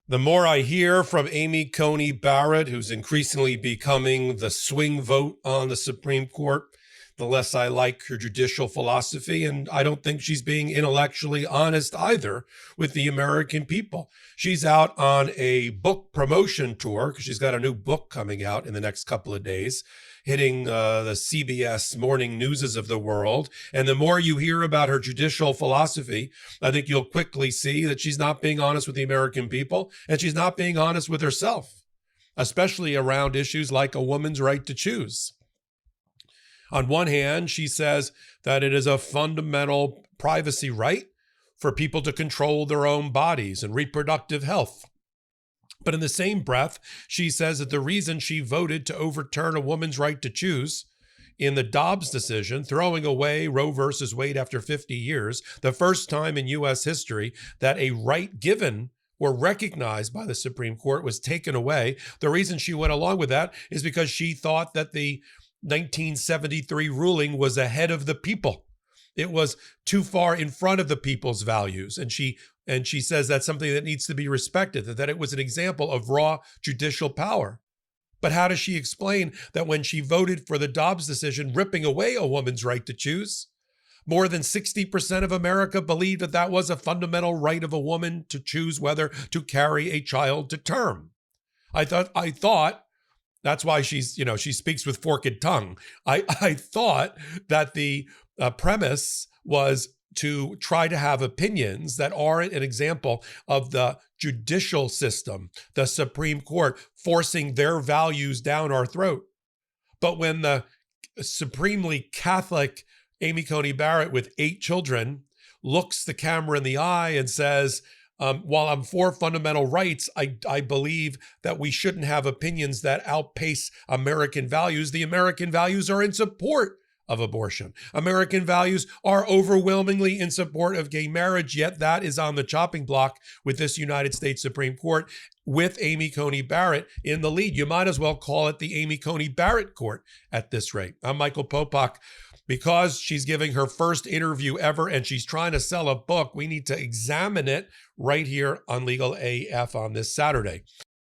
The more I hear from Amy Coney Barrett, who's increasingly becoming the swing vote on the Supreme Court, the less I like her judicial philosophy. And I don't think she's being intellectually honest either with the American people. She's out on a book promotion tour because she's got a new book coming out in the next couple of days, hitting the CBS morning newses of the world. And the more you hear about her judicial philosophy, I think you'll quickly see that she's not being honest with the American people, and she's not being honest with herself, especially around issues like a woman's right to choose. On one hand, she says that it is a fundamental privacy right for people to control their own bodies and reproductive health. But in the same breath, she says that the reason she voted to overturn a woman's right to choose in the Dobbs decision, throwing away Roe versus Wade after 50 years, the first time in U.S. history that a right given or recognized by the Supreme Court was taken away. The reason she went along with that is because she thought that the 1973 ruling was ahead of the people. It was too far in front of the people's values. And she says that's something that needs to be respected, that it was an example of raw judicial power. But how does she explain that when she voted for the Dobbs decision, ripping away a woman's right to choose, more than 60% of America believed that that was a fundamental right of a woman to choose whether to carry a child to term? I thought that's why she speaks with forked tongue. I thought that the premise was to try to have opinions that are an example of the judicial system, the Supreme Court, forcing their values down our throat. But when the supremely Catholic Amy Coney Barrett with 8 children looks the camera in the eye and says, while I'm for fundamental rights, I believe that we shouldn't have opinions that outpace American values. The American values are in support of abortion. American values are overwhelmingly in support of gay marriage, yet that is on the chopping block with this United States Supreme Court with Amy Coney Barrett in the lead. You might as well call it the Amy Coney Barrett Court at this rate. I'm Michael Popak. Because she's giving her first interview ever and she's trying to sell a book, we need to examine it right here on Legal AF on this Saturday.